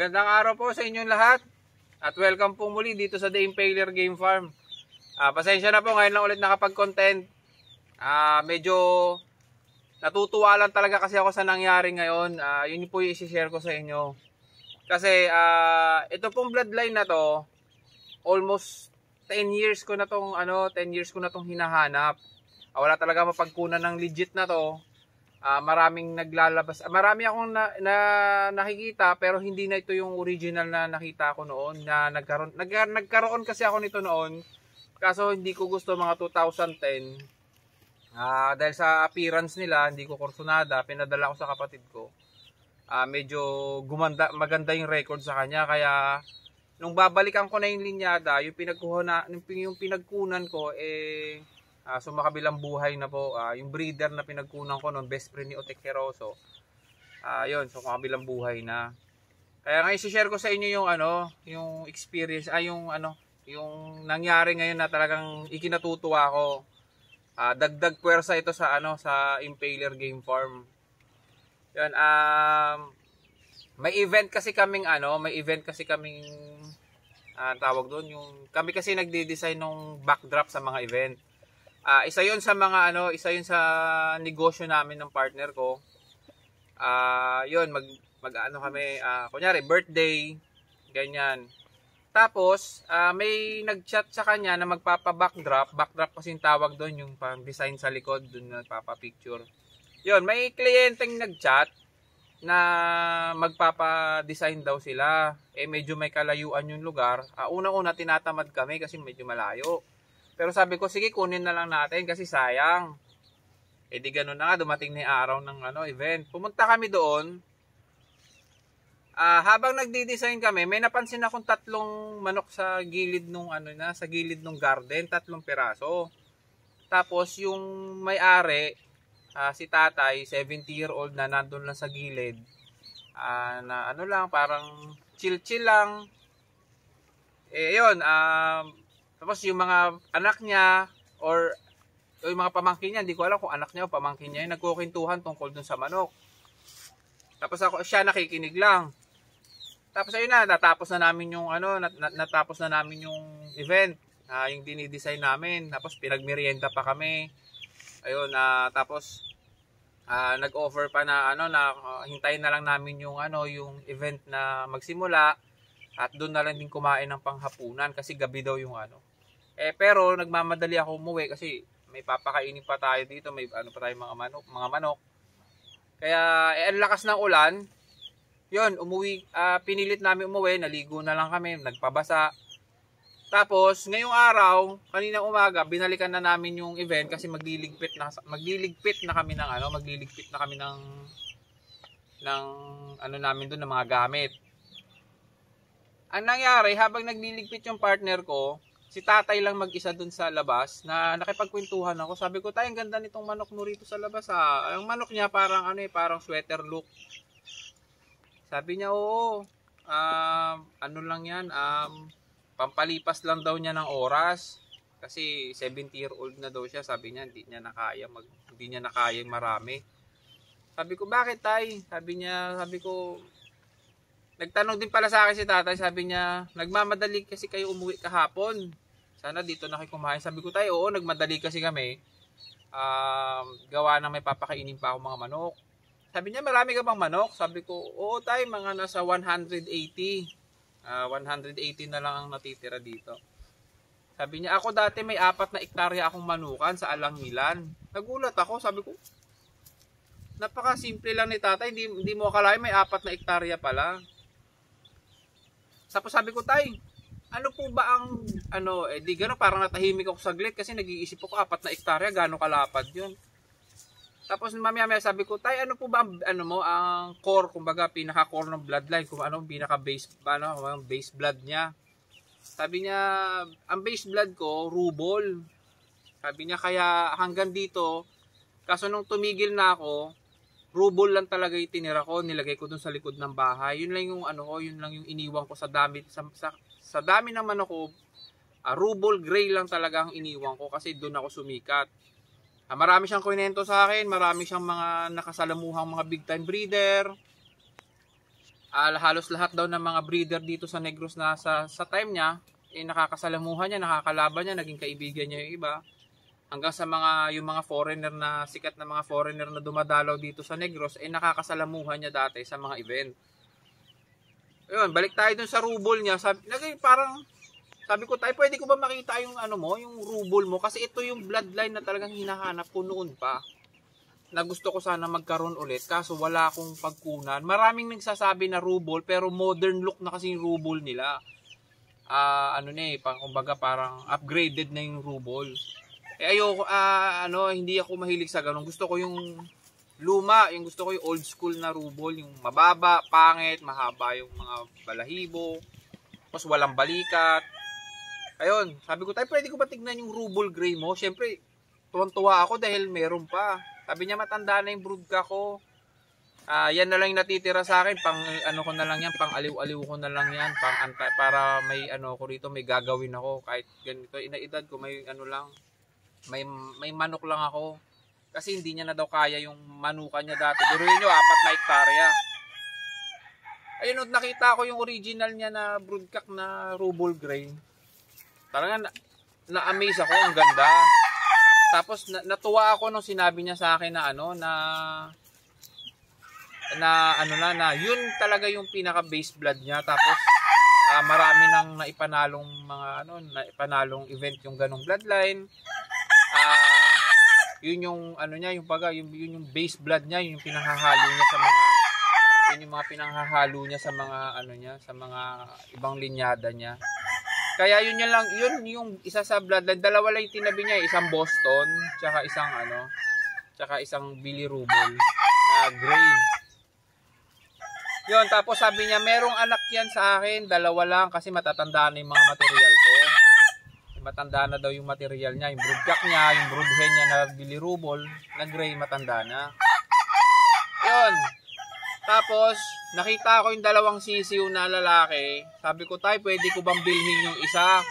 Magandang araw po sa inyong lahat at welcome po muli dito sa The Impaler Game Farm. Pasensya na po, ngayon lang ulit nakapag-content. Medyo natutuwa lang talaga kasi ako sa nangyari ngayon. Yun po yung isi-share ko sa inyo. Kasi ito pong bloodline na to, almost 10 years ko na tong 10 years ko na tong hinahanap. Wala talaga mapagkunan ng legit na to. Maraming naglalabas. Marami akong nakikita pero hindi na ito yung original na nakita ko noon na nagkaroon kasi ako nito noon. Kaso hindi ko gusto mga 2010. Dahil sa appearance nila, hindi ko kursunada, pinadala ko sa kapatid ko. Medyo maganda yung record sa kanya kaya nung babalikan ko na yung linyada, yung pinagkunan ko sumakabilang buhay na po. Yung breeder na pinagkunan ko noon, best friend ni Otek Heroso. Yun, sumakabilang buhay na. Kaya ngayon i-share ko sa inyo yung yung experience, yung nangyari ngayon na talagang ikinatutuwa ko. Dagdag puwersa ito sa sa Impaler Game Farm. Yun, may event kasi kaming tawag doon, yung kami kasi nagde-design ng backdrop sa mga event. Isa 'yon sa mga isa 'yon sa negosyo namin ng partner ko. 'Yon kami, kunyari birthday, ganyan. Tapos may nag-chat sa kanya na magpapa-backdrop kasi yung tawag doon, yung pang-design sa likod, doon na papa-picture. 'Yon, may kliyenteng nag-chat na magpapa-design daw sila. Medyo may kalayuan yung lugar. Una-una tinatamad kami kasi medyo malayo. Pero sabi ko, sige, kunin na lang natin kasi sayang. Di ganun na nga, dumating na yung araw ng event. Pumunta kami doon. Habang nagdi-design kami, may napansin akong 3 manok sa gilid nung sa gilid ng garden, 3 peraso. Tapos yung may-ari, si tatay, 70-year-old na nandun lang sa gilid. Na lang, parang chill-chill lang. Yun, tapos yung mga anak niya or yung mga pamangkin niya, hindi ko alam kung anak niya o pamangkin niya, yung nagkukintuhan tungkol dun sa manok. Tapos siya nakikinig lang. Tapos ayun na, natapos na namin yung yung event, yung dinidesign namin. Tapos pinagmerienda pa kami. Ayun, tapos nag-offer pa na hintayin na lang namin yung yung event na magsimula at doon na lang din kumain ng panghapunan kasi gabi daw yung pero nagmamadali ako umuwi kasi may papakainin pa tayo dito, may pa tayong mga manok. Kaya ang lakas ng ulan. 'Yon, pinilit namin umuwi, naligo na lang kami, nagpabasa. Tapos ngayong araw, kaninang umaga, binalikan na namin yung event kasi magliligpit na kami ng namin doon ng mga gamit. Ang nangyari, habang nagliligpit yung partner ko, si tatay lang mag-isa dun sa labas na nakipagkwentuhan ako. Sabi ko, "Tay, ang ganda nitong manok mo rito sa labas ha." Ang manok niya parang parang sweater look. Sabi niya, "Oo, lang yan, pampalipas lang daw niya ng oras." Kasi 70-year-old na daw siya. Sabi niya, hindi niya na kayang marami. Sabi ko, "Bakit, tay?" Sabi ko, nagtanong din pala sa akin si tatay, sabi niya, "Nagmamadali kasi kayo umuwi kahapon. Sana dito na kayo kumain." Sabi ko, "Tay, oo, nagmadali kasi kami. Gawa na may papakainin pa ako mga manok." Sabi niya, "Marami ka bang manok?" Sabi ko, "Oo, tay, mga nasa 180. 180 na lang ang natitira dito." Sabi niya, "Ako dati may 4 na ektarya akong manukan sa Alangilan." Nagulat ako, sabi ko, napaka-simple lang ni tatay, hindi mo akalain may 4 na ektarya pala. Tapos sabi ko, "Tay, ano po ba ang di gano'n, parang natahimik ako saglit kasi nag-iisip ako 4 na ektarya, gano'ng kalapad 'yun." Tapos mamaya sabi ko, "Tay, ano po ba ang core, kumbaga pinaka-core ng bloodline, kung pinaka-base base blood niya?" Sabi niya, "Ang base blood ko, rubol." Sabi niya, "Kaya hanggang dito, kaso nung tumigil na ako, rubol lang talaga yung tinira ko, nilagay ko dun sa likod ng bahay. Yun lang yung yun lang yung iniwan ko sa dami ng manok ko. Rubol gray lang talaga ang iniwan ko kasi doon ako sumikat." Marami siyang kwento sa akin, marami siyang mga nakasalamuhang mga big time breeder. halos lahat daw ng mga breeder dito sa Negros na sa time niya, nakakasalamuhan niya, nakakalaban niya, naging kaibigan niya yung iba. Hanggang sa yung mga foreigner na, sikat na mga foreigner na dumadalaw dito sa Negros, nakakasalamuhan niya dati sa mga event. Ayun, balik tayo dun sa rubol niya. Sabi ko, tayo, pwede ko ba makita yung yung rubol mo? Kasi ito yung bloodline na talagang hinahanap ko noon pa. Na gusto ko sana magkaroon ulit, kaso wala akong pagkunan. Maraming nagsasabi na rubol, pero modern look na kasi yung rubol nila. Kumbaga parang upgraded na yung rubol. Ayoko, hindi ako mahilig sa ganun. Gusto ko yung luma, gusto ko yung old school na rubol, yung mababa, pangit, mahaba yung mga balahibo, tapos walang balikat. Ayun, sabi ko, tayo, pwede ko ba tignan yung rubol gray mo? Siyempre, tuwan-tuwa ako dahil meron pa. Sabi niya, matanda na yung broodcock ko. Yan na lang yung natitira sa akin, pang ko na lang yan, pang aliw-aliw ko na lang yan, para may ko rito, may gagawin ako. Kahit ganito, inaedad ko, may may manok lang ako. Kasi hindi niya na daw kaya yung manukan niya dati. Duruin nyo, 4 na hektarya. Ayun, nakita ko yung original niya na broodcock na rubol gray. Talaga na-amaze ako, ang ganda. Tapos natuwa ako nung sinabi niya sa akin na yun talaga yung pinaka base blood niya. Tapos marami nang naipanalong naipanalong event yung ganong bloodline. Yun yung yun yung base blood niya, yun yung pinanghahalo niya sa mga sa mga ibang linyada niya. Kaya yun yung isa sa bloodline. Dalawa lang yung tinabi niya, isang Boston, tsaka isang Billy Rubol na gray. Yun, tapos sabi niya, merong anak yan sa akin, 2 lang kasi matatanda na yung mga material ko. Matanda na daw yung material niya, yung broodcock niya, yung broodhen niya na Billy Rubol na gray, matanda na. Yun. Tapos, nakita ko yung 2 sisiw na lalaki. Sabi ko, tayo, pwede ko bang bilhin yung isa?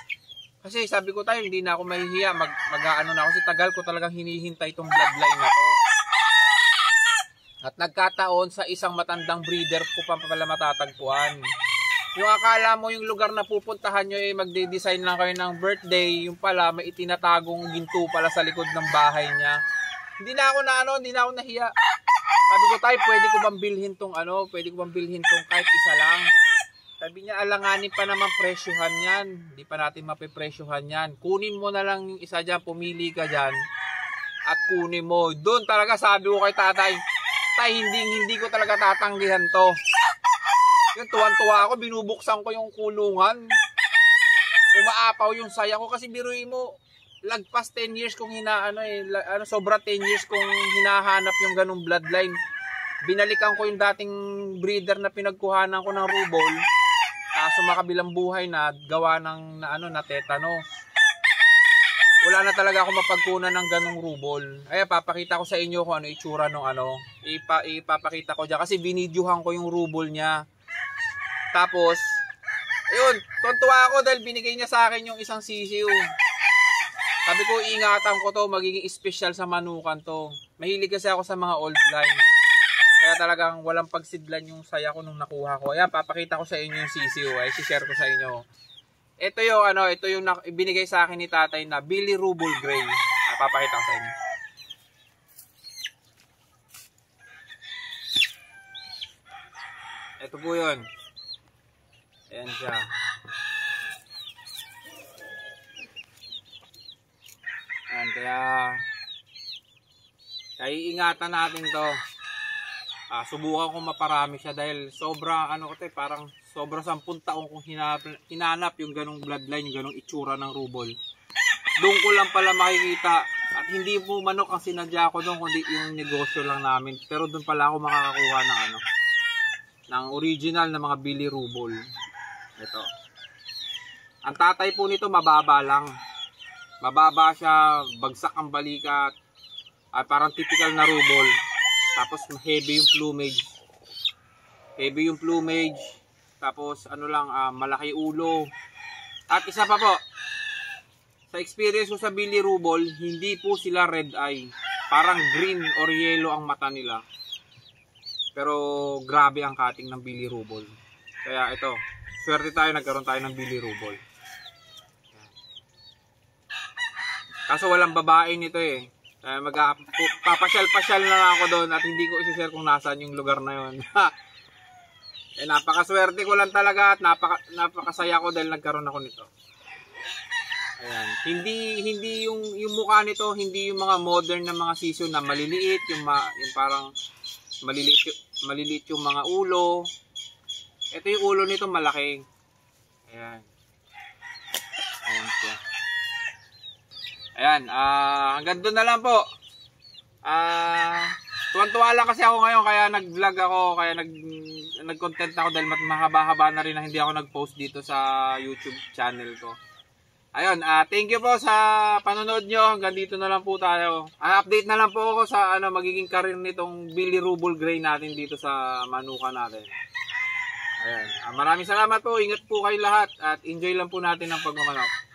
Kasi sabi ko, tayo, hindi na ako mahihiya. Mag-ano na ako. Kasi tagal ko talagang hinihintay itong bloodline na to. At nagkataon sa isang matandang breeder ko pa pala matatagpuan. Yung akala mo yung lugar na pupuntahan nyo, magde-design lang kayo ng birthday. Yung pala, may itinatagong ginto pala sa likod ng bahay niya. Hindi na ako nahiya. Sabi ko, tayo, pwede ko bang bilhin tong kahit isa lang? Sabi niya, alanganin pa naman presyohan yan. Hindi pa natin mapipresyohan yan. Kunin mo na lang yung isa dyan, pumili ka dyan. At kunin mo. Doon talaga sabi ko kay tatay, tay, hindi ko talaga tatanggihan to. Yung tuwan-tuwa ako, binubuksan ko yung kulungan. Umaapaw yung saya ko kasi biruin mo, lagpas 10 years kung sobra 10 years kung hinahanap yung ganung bloodline. Binalikan ko yung dating breeder na pinagkuhanan ko ng rubol. Sumakabilang buhay na gawa ng na tetano. Wala na talaga ako mapagkunan ng ganung rubol. Ay, papakita ko sa inyo kung ano itsura ng ipapakita ko diyan kasi binidyohan ko yung rubol niya. Tapos, ayun, tuntua ako dahil binigay niya sa akin yung isang sisiw. Sabi ko, ingatan ko to, magiging special sa manukan to. Mahilig kasi ako sa mga old line. Kaya talagang walang pagsidlan yung saya ko nung nakuha ko. Ayan, papakita ko sa inyo yung sisiw. Ay, share ko sa inyo. Ito yung binigay sa akin ni tatay na Billy Rubol Gray. Papakita ko sa inyo. Ito po yun. Ayan siya. Ayan, kaya iingatan natin to. Subukan ko maparami siya dahil sobra parang sobra 10 taong kung hinanap yung ganong bloodline, yung ganong itsura ng rubol. Doon ko lang pala makikita at hindi po manok ang sinadya ko doon kundi yung negosyo lang namin. Pero doon pala ako makakakuha ng original na mga Billy Rubol. Ito. Ang tatay po nito mababa lang. Mababa siya, bagsak ang balikat. Parang typical na rubol. Tapos heavy yung plumage. Heavy yung plumage. Tapos malaki ulo. At isa pa po. Sa experience ko sa Billy Rubol, hindi po sila red eye. Parang green or yellow ang mata nila. Pero grabe ang cutting ng bilirubol. Kaya ito, swerte tayo, nagkaroon tayo ng bilirubol. Kaso walang babae nito eh. Papasyal-pasyal na lang ako doon at hindi ko isi-share kung nasaan yung lugar na yun. Napakaswerte ko lang talaga at napakasaya ko dahil nagkaroon ako nito. Ayan. Hindi yung mukha nito, hindi yung mga modern na mga sisyo na maliliit, yung parang maliliit yung mga ulo. Ito yung ulo nito malaki. Ayan. Ayan siya. Ayan, hanggang doon na lang po. Tuwan-tuwa lang kasi ako ngayon kaya nag-vlog ako, kaya nag-content ako dahil mahaba-haba na rin na hindi ako nag-post dito sa YouTube channel ko. Ayun, thank you po sa panonood nyo. Hanggang dito na lang po tayo. Update na lang po ako sa magiging career nitong bilirubol gray natin dito sa manuka natin. Ayan, maraming salamat po. Ingat po kayo lahat at enjoy lang po natin ang pagmamanok.